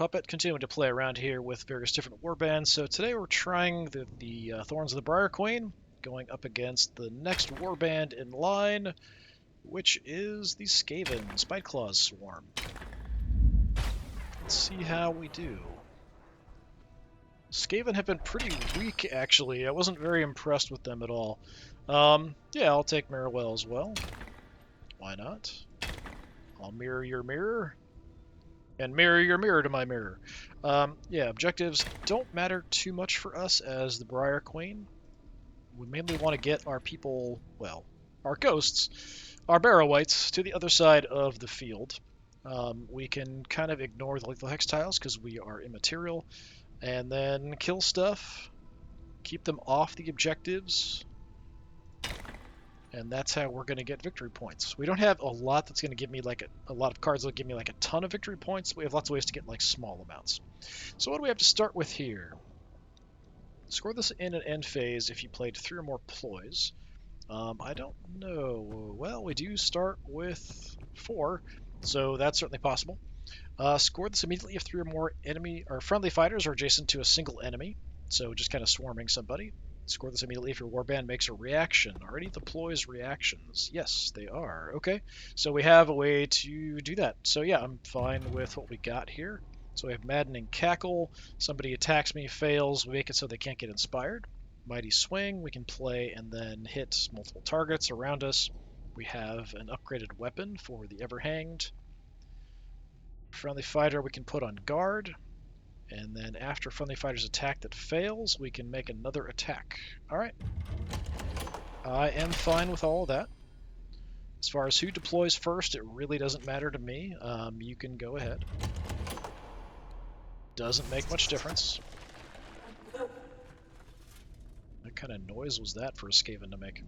DisturbingPuppet, continuing to play around here with various different warbands. So today we're trying the Thorns of the Briar Queen, going up against the next warband in line, which is the Skaven Spiteclaw Swarm. Let's see how we do. Skaven have been pretty weak, actually. I wasn't very impressed with them at all. Yeah, I'll take Marrowell as well. Why not? I'll mirror your mirror. And mirror your mirror to my mirror. Yeah, objectives don't matter too much for us as the Briar Queen. We mainly want to get our people, well, our ghosts, our Barrow-wights, to the other side of the field. We can kind of ignore the lethal hex tiles because we are immaterial, and then kill stuff, keep them off the objectives, and that's how we're going to get victory points. We don't have a lot that's going to give me like a lot of cards that'll give me like a ton of victory points. We have lots of ways to get like small amounts. So what do we have to start with here? Score this in an end phase if you played 3 or more ploys. I don't know. Well, we do start with 4, so that's certainly possible. Score this immediately if 3 or more enemy or friendly fighters are adjacent to a single enemy, so just kind of swarming somebody. Score this immediately if your warband makes a reaction. Are any of the ploys reactions? Yes, they are. Okay, so we have a way to do that. So yeah, I'm fine with what we got here. So we have Maddening Cackle. Somebody attacks me, fails. We make it so they can't get inspired. Mighty Swing. We can play and then hit multiple targets around us. We have an upgraded weapon for the Everhanged. Friendly fighter we can put on guard. And then after friendly fighter's attack that fails, we can make another attack. Alright. I am fine with all of that. As far as who deploys first, it really doesn't matter to me. You can go ahead. Doesn't make much difference. What kind of noise was that for a Skaven to make?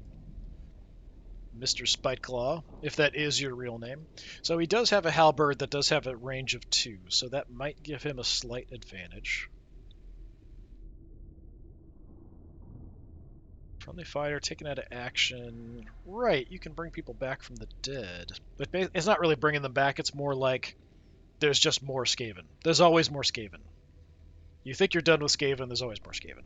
Mr. Spiteclaw, if that is your real name. So he does have a halberd that does have a range of 2, so that might give him a slight advantage. Friendly fighter taken out of action. Right, you can bring people back from the dead. But it's not really bringing them back, it's more like there's just more Skaven. There's always more Skaven. You think you're done with Skaven, there's always more Skaven.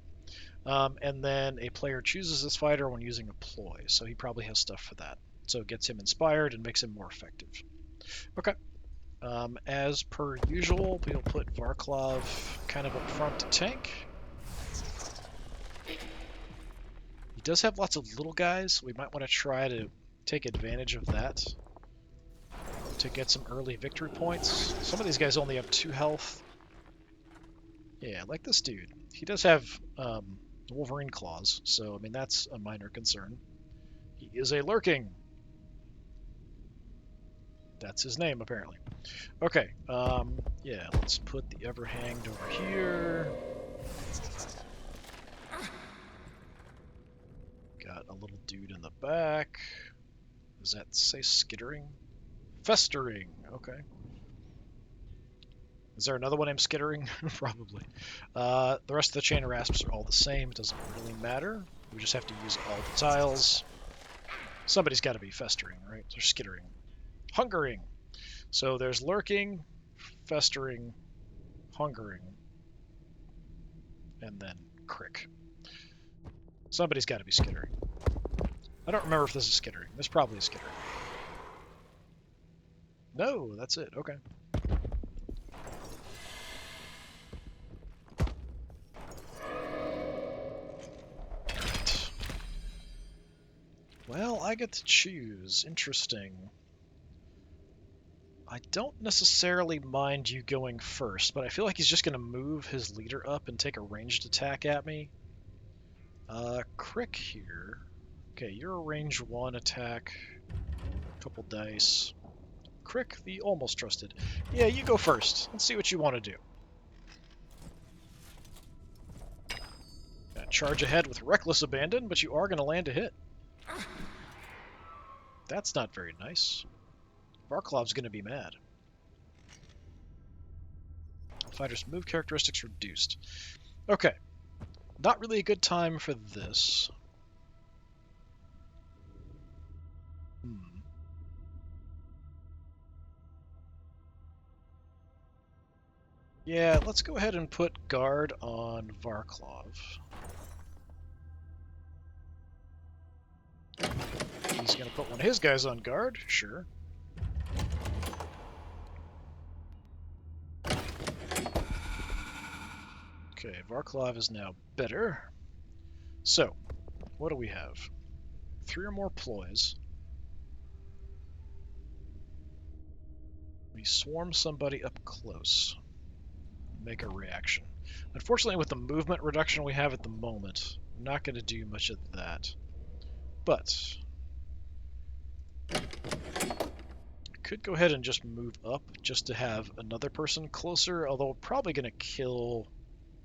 And then a player chooses this fighter when using a ploy, so he probably has stuff for that. So it gets him inspired and makes him more effective. Okay. As per usual, we'll put Varklav kind of up front to tank. He does have lots of little guys, so we might want to try to take advantage of that to get some early victory points. Some of these guys only have 2 health. Yeah, like this dude. He does have Wolverine claws, so I mean that's a minor concern. He is a lurking. That's his name apparently. Okay, yeah, let's put the Everhanged over here. Got a little dude in the back. Does that say skittering? Festering. Okay. Is there another one named Skittering? Probably. The rest of the Chain of Rasps are all the same. It doesn't really matter. We just have to use all the tiles. Somebody's got to be Festering, right? Or Skittering. Hungering. So there's Lurking, Festering, Hungering, and then Crick. Somebody's got to be Skittering. I don't remember if this is Skittering. This probably is Skittering. No, that's it. Okay. Well, I get to choose. Interesting. I don't necessarily mind you going first, but I feel like he's just going to move his leader up and take a ranged attack at me. Crick here. Okay, you're a range 1 attack. Couple dice. Crick, the almost trusted. Yeah, you go first. Let's see what you want to do. Charge ahead with reckless abandon, but you are going to land a hit. That's not very nice. Varklav's going to be mad. Fighter's move characteristics reduced. Okay. Not really a good time for this. Yeah, let's go ahead and put guard on Varklov. He's going to put one of his guys on guard, sure. Okay, Varklov is now better. So, what do we have? 3 or more ploys. We swarm somebody up close. Make a reaction. Unfortunately, with the movement reduction we have at the moment, I'm not going to do much of that. But I could go ahead and just move up just to have another person closer, although we're probably going to kill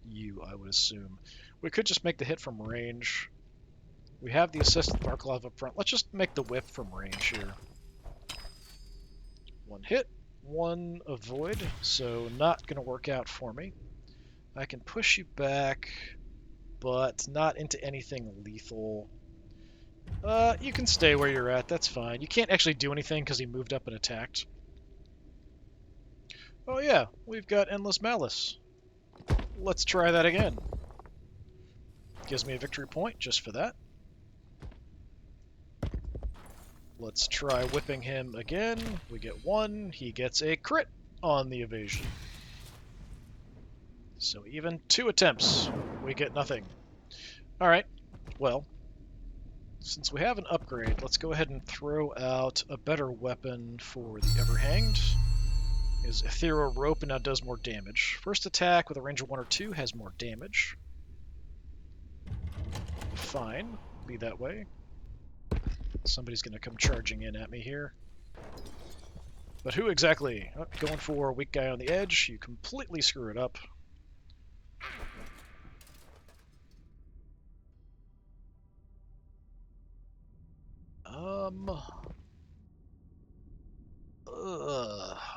you, I would assume. We could just make the hit from range. We have the assist with Varklov up front. Let's just make the whip from range here. 1 hit, 1 avoid, so not going to work out for me. I can push you back, but not into anything lethal. You can stay where you're at, that's fine. You can't actually do anything because he moved up and attacked. Oh yeah, we've got Endless Malice. Let's try that again. Gives me a victory point just for that. Let's try whipping him again. We get 1. He gets a crit on the evasion. So even 2 attempts, we get nothing. Alright, well, since we have an upgrade, let's go ahead and throw out a better weapon for the Everhanged. Is Ethereal Rope and now does more damage. First attack with a range of 1 or 2 has more damage. Fine, be that way. Somebody's going to come charging in at me here. But who exactly? Oh, going for a weak guy on the edge. You completely screw it up.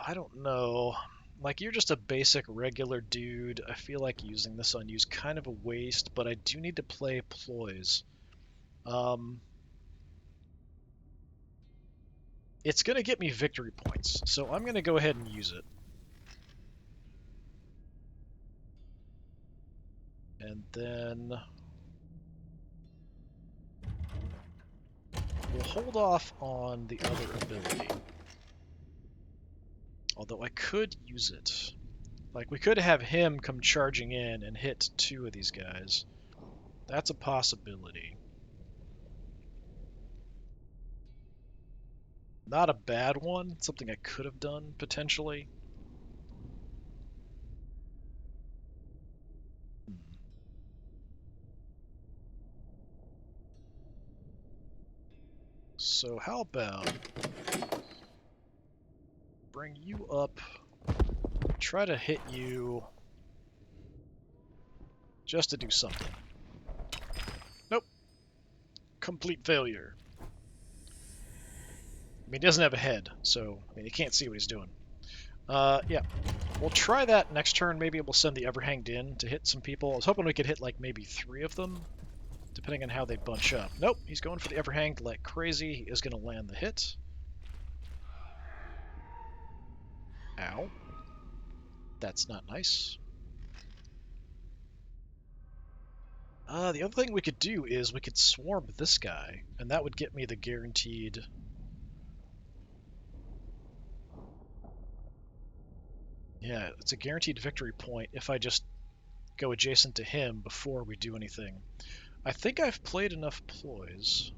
I don't know. Like, you're just a basic regular dude. I feel like using this on you is kind of a waste, but I do need to play ploys. It's going to get me victory points, so I'm going to go ahead and use it. And then we'll hold off on the other ability. Although I could use it. Like, we could have him come charging in and hit 2 of these guys. That's a possibility. Not a bad one. Something I could have done, potentially. So how about bring you up, try to hit you just to do something. Nope. Complete failure. I mean, he doesn't have a head, so I mean, he can't see what he's doing. Yeah. We'll try that next turn. Maybe we'll send the Everhanged in to hit some people. I was hoping we could hit like maybe 3 of them, depending on how they bunch up. Nope, he's going for the Everhanged like crazy. He is going to land the hit. Ow. That's not nice. The other thing we could do is we could swarm this guy, and that would get me the guaranteed... Yeah, it's a guaranteed victory point if I just go adjacent to him before we do anything. I think I've played enough ploys.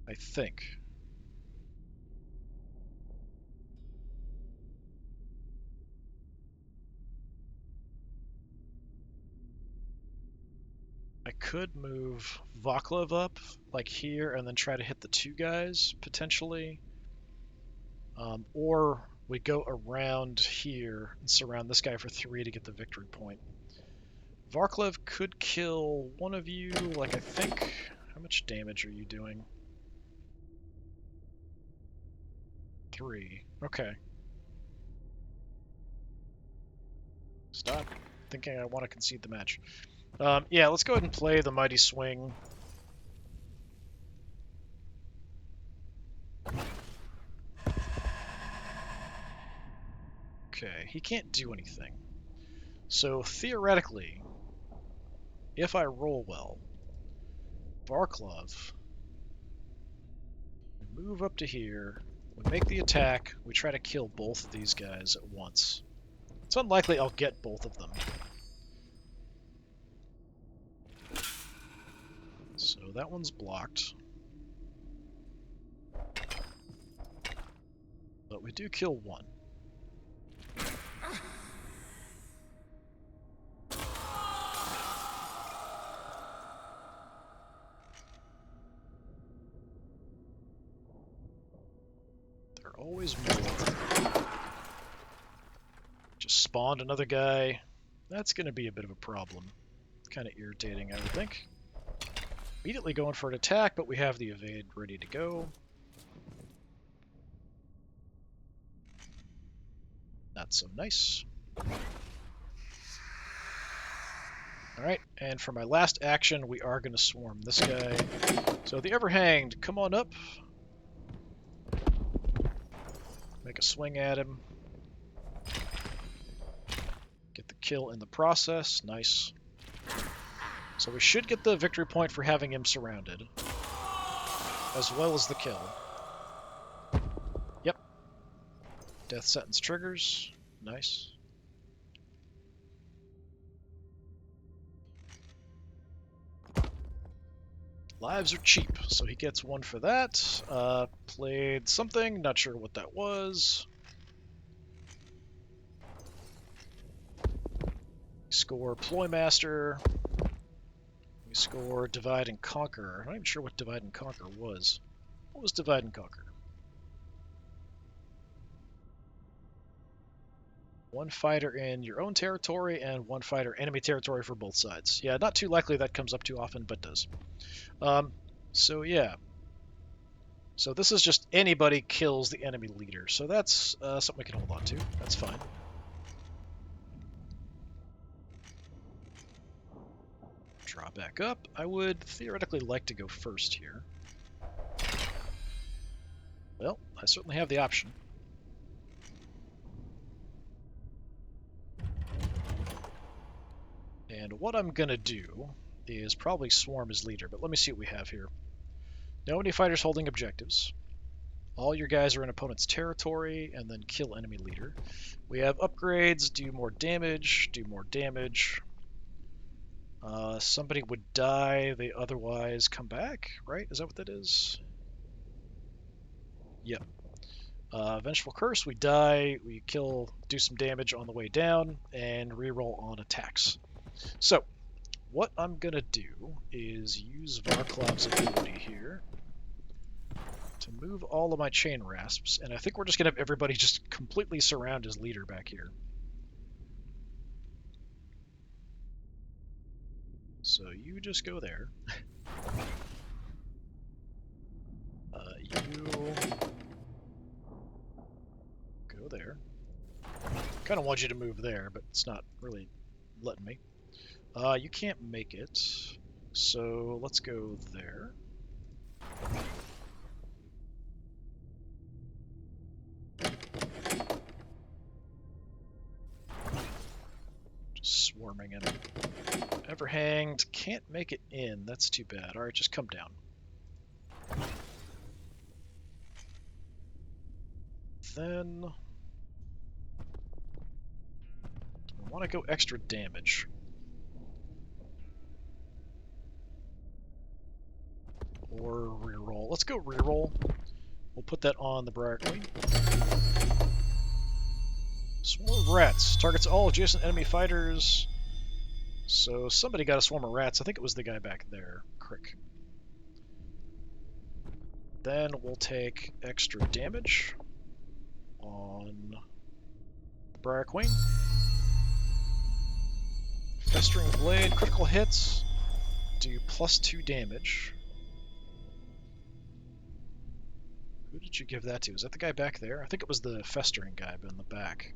I think. I could move Vaclav up, like here, and then try to hit the 2 guys, potentially. Or we go around here and surround this guy for 3 to get the victory point. Varklev could kill one of you, like I think... How much damage are you doing? 3. Okay. Stop thinking I want to concede the match. Yeah, let's go ahead and play the Mighty Swing. Okay, he can't do anything. So theoretically, if I roll well, Varklov, we move up to here, we make the attack, we try to kill both of these guys at once. It's unlikely I'll get both of them. So that one's blocked. But we do kill one. They're always more. Just spawned another guy. That's going to be a bit of a problem. Kind of irritating, I would think. Immediately going for an attack, but we have the evade ready to go. Not so nice. Alright, and for my last action, we are going to swarm this guy. So the Everhanged, come on up. Make a swing at him. Get the kill in the process. Nice. So we should get the victory point for having him surrounded, as well as the kill. Yep. Death sentence triggers. Nice. Lives are cheap, so he gets one for that. Played something, not sure what that was. Score Ploymaster. We score Divide and Conquer. I'm not even sure what Divide and Conquer was. What was Divide and Conquer? One fighter in your own territory and one fighter enemy territory for both sides. Yeah, not too likely that comes up too often, but does. So yeah. So this is just anybody kills the enemy leader. So that's something we can hold on to. That's fine. Draw back up. I would theoretically like to go first here. Well, I certainly have the option. And what I'm going to do is probably swarm as leader, but let me see what we have here. No enemy fighters holding objectives. All your guys are in opponent's territory, and then kill enemy leader. We have upgrades, do more damage, do more damage. Somebody would die, they otherwise come back, right? Is that what that is? Yep. Vengeful Curse, we die, we kill, do some damage on the way down, and reroll on attacks. So, what I'm going to do is use Varklav's ability here to move all of my chain rasps, and I think we're just going to have everybody just completely surround his leader back here. So you just go there. You go there. Kind of want you to move there, but it's not really letting me. You can't make it, so let's go there. Just swarming him. Everhanged, can't make it in, that's too bad. Alright, just come down. Then I want to go extra damage. Or reroll. Let's go reroll. We'll put that on the Briar Queen. Swarm of rats. Targets all adjacent enemy fighters. So somebody got a swarm of rats. I think it was the guy back there. Crick. Then we'll take extra damage on the Briar Queen. Festering Blade. Critical hits. Do +2 damage. Who did you give that to? Is that the guy back there? I think it was the Festering guy, but in the back.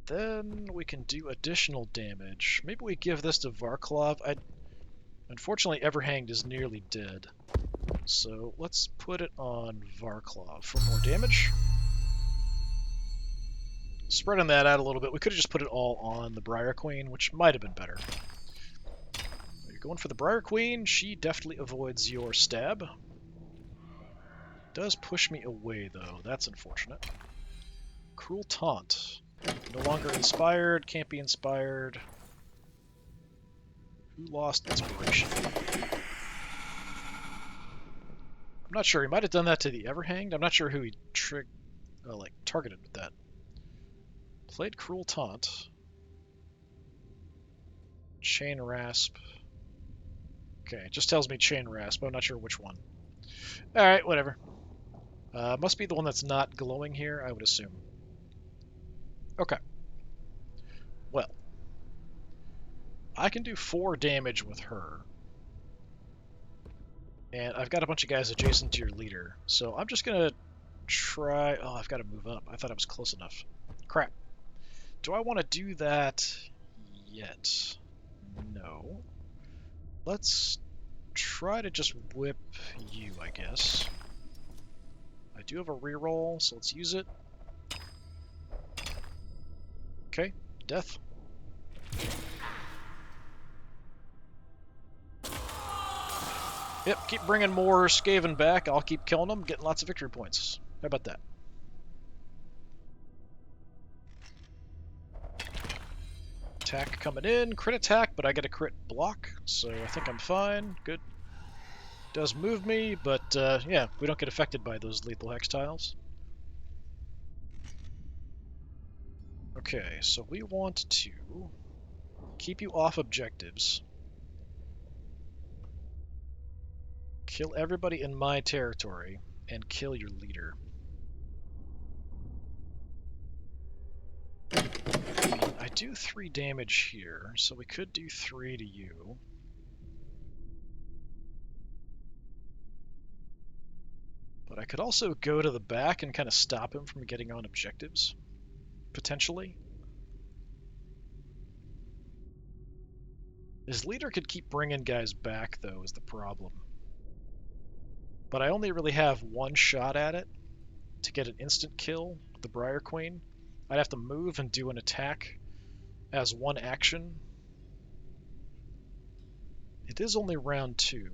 Then we can do additional damage. Maybe we give this to Varklov. Unfortunately, Everhanged is nearly dead. So let's put it on Varklov for more damage. Spreading that out a little bit. We could have just put it all on the Briar Queen, which might have been better. You're going for the Briar Queen. She definitely avoids your stab. Does push me away, though. That's unfortunate. Cruel Taunt. No longer inspired. Can't be inspired. Who lost inspiration? I'm not sure. He might have done that to the Everhanged. I'm not sure who he targeted with that. Played Cruel Taunt. Chain Rasp. Okay, it just tells me Chain Rasp. I'm not sure which one. Alright, whatever. Must be the one that's not glowing here, I would assume. Okay. Well. I can do 4 damage with her. And I've got a bunch of guys adjacent to your leader. So I'm just going to try... Oh, I've got to move up. I thought I was close enough. Crap. Do I want to do that yet? No. Let's try to just whip you, I guess. I do have a reroll, so let's use it. Okay, death. Yep, keep bringing more Skaven back. I'll keep killing them, getting lots of victory points. How about that? Attack coming in, crit attack, but I get a crit block, so I think I'm fine. Good. Does move me, but yeah, we don't get affected by those lethal hex tiles. Okay, so we want to keep you off objectives. Kill everybody in my territory, and kill your leader. I do 3 damage here, so we could do 3 to you. But I could also go to the back and kind of stop him from getting on objectives, potentially. His leader could keep bringing guys back, though, is the problem. But I only really have 1 shot at it to get an instant kill with the Briar Queen. I'd have to move and do an attack as 1 action. It is only round 2.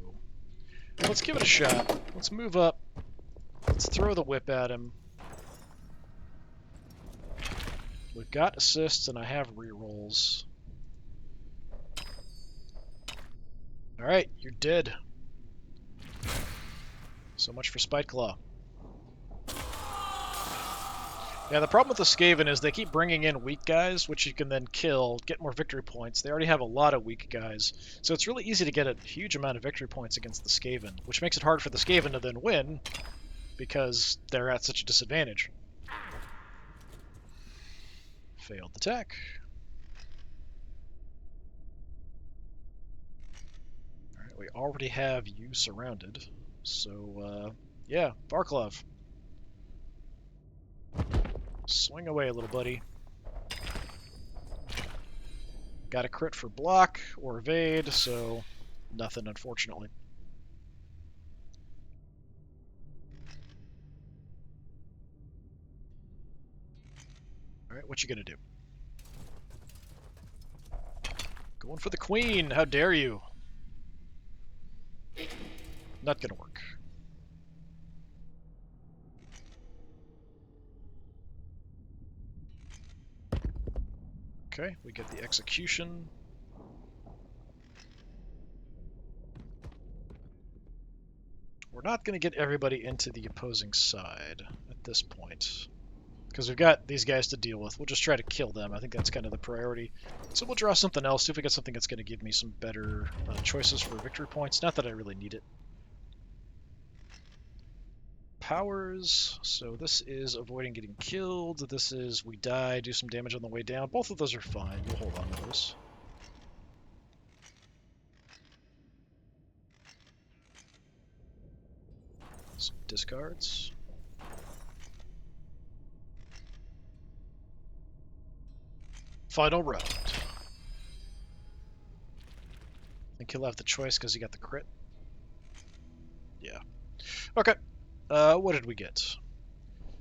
Let's give it a shot. Let's move up. Let's throw the whip at him. We've got assists and I have rerolls. Alright, you're dead. So much for Spiteclaw. Yeah, the problem with the Skaven is they keep bringing in weak guys, which you can then kill, get more victory points. They already have a lot of weak guys, so it's really easy to get a huge amount of victory points against the Skaven, which makes it hard for the Skaven to then win, because they're at such a disadvantage. Failed attack. Alright, we already have you surrounded, so, yeah, Varklov. Swing away, little buddy. Got a crit for block or evade, so nothing, unfortunately. Alright, what you gonna do? Going for the queen, how dare you? Not gonna work. Okay, we get the execution. We're not going to get everybody into the opposing side at this point, because we've got these guys to deal with. We'll just try to kill them. I think that's kind of the priority. So we'll draw something else, see if we get something that's going to give me some better choices for victory points. Not that I really need it. Powers, so this is avoiding getting killed, this is we die, do some damage on the way down. Both of those are fine, we'll hold on to those. Some discards. Final round. I think he'll have the choice because he got the crit. Yeah. Okay. What did we get?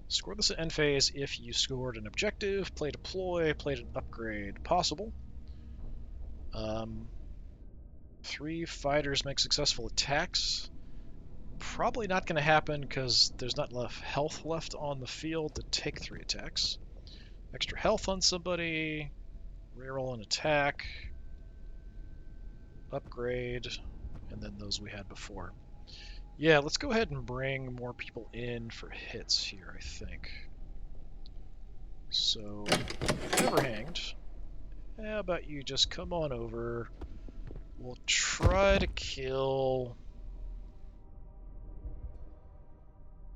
Score this at end phase if you scored an objective, play deploy, played an upgrade possible. 3 fighters make successful attacks. Probably not going to happen because there's not enough health left on the field to take 3 attacks. Extra health on somebody, reroll an attack, upgrade, and then those we had before. Yeah, let's go ahead and bring more people in for hits here, I think. So, never hanged. How about you just come on over? We'll try to kill...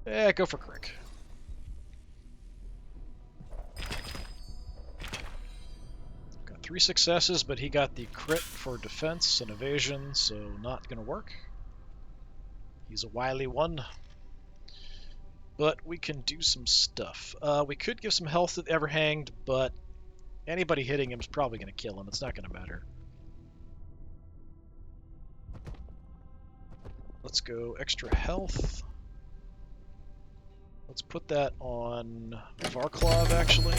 Yeah, go for Crick. Got 3 successes, but he got the crit for defense and evasion, so not gonna work. He's a wily one. But we can do some stuff. We could give some health to the Everhanged, but anybody hitting him is probably going to kill him. It's not going to matter. Let's go extra health. Let's put that on Varklov, actually.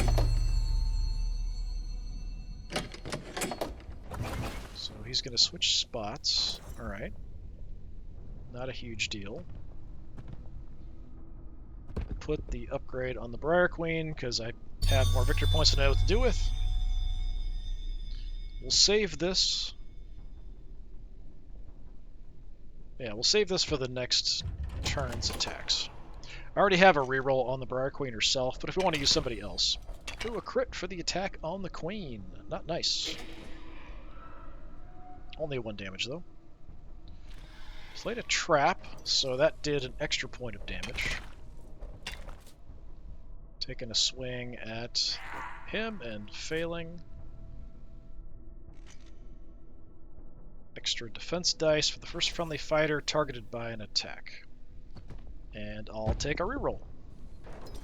So he's going to switch spots. Alright. Not a huge deal. Put the upgrade on the Briar Queen, because I have more victory points than I know what to do with. We'll save this. Yeah, we'll save this for the next turn's attacks. I already have a reroll on the Briar Queen herself, but if we want to use somebody else. Ooh, a crit for the attack on the Queen. Not nice. Only 1 damage, though. Played a trap, so that did an extra point of damage. Taking a swing at him and failing. Extra defense dice for the first friendly fighter targeted by an attack. And I'll take a reroll.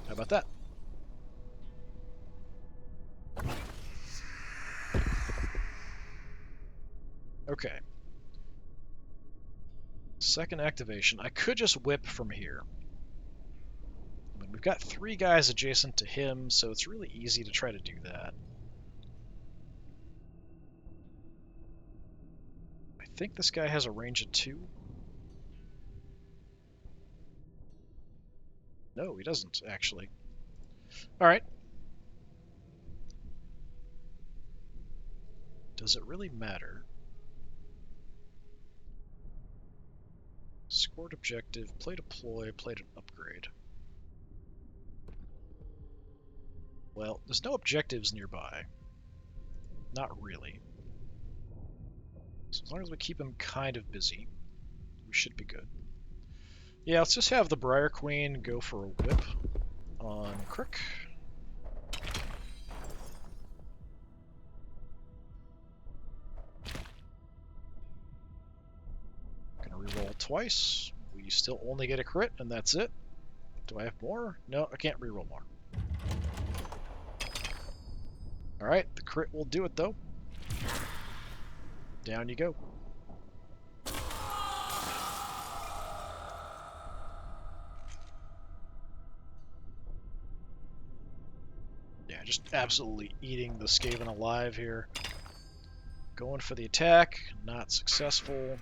How about that? Okay. Second activation. I could just whip from here. I mean, we've got 3 guys adjacent to him, so it's really easy to try to do that. I think this guy has a range of 2. No, he doesn't, actually. Alright. Does it really matter? Scored objective, play deploy, played an upgrade. Well, there's no objectives nearby. Not really. So as long as we keep him kind of busy, we should be good. Yeah, let's just have the Briar Queen go for a whip on Crick. Gonna reroll twice. We still only get a crit, and that's it. Do I have more? No, I can't reroll more. Alright, the crit will do it, though. Down you go. Yeah, just absolutely eating the Skaven alive here. Going for the attack, not successful.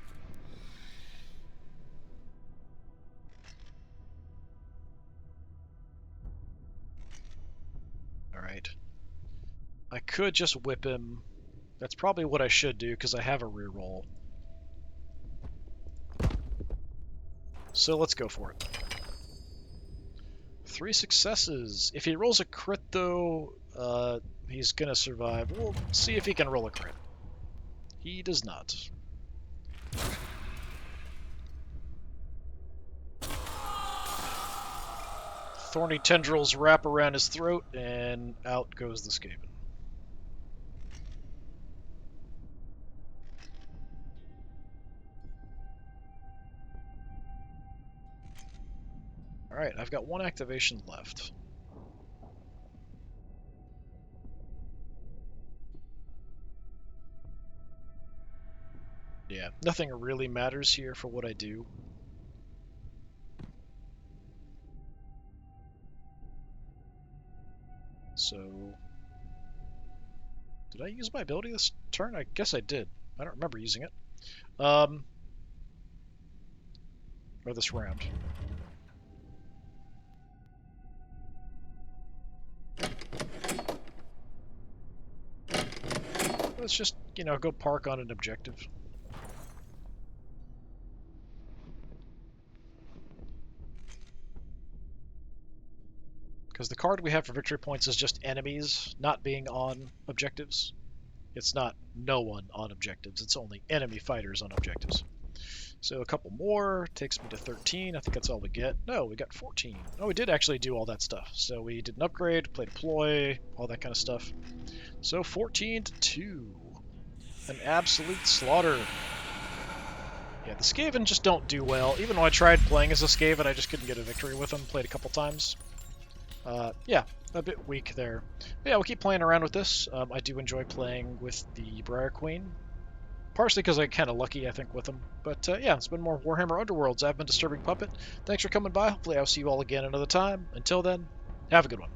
Alright. I could just whip him. That's probably what I should do, because I have a reroll. So let's go for it. 3 successes. If he rolls a crit, though, he's going to survive. We'll see if he can roll a crit. He does not. Thorny tendrils wrap around his throat, and out goes the Skaven. Alright, I've got 1 activation left. Yeah, nothing really matters here for what I do. So, did I use my ability this turn? I guess I did. I don't remember using it. Or this round. Let's just, go park on an objective. Because the card we have for victory points is just enemies not being on objectives. It's not no one on objectives, it's only enemy fighters on objectives. So a couple more, takes me to 13. I think that's all we get. No, we got 14. Oh, we did actually do all that stuff. So we did an upgrade, play deploy, all that kind of stuff. So 14 to 2. An absolute slaughter. Yeah, the Skaven just don't do well. Even though I tried playing as a Skaven, I just couldn't get a victory with them. Played a couple times. Yeah, a bit weak there. But yeah, we'll keep playing around with this. I do enjoy playing with the Briar Queen. Partially because I'm kind of lucky, I think, with them. But yeah, it's been more Warhammer Underworlds. I've been Disturbing Puppet. Thanks for coming by. Hopefully I'll see you all again another time. Until then, have a good one.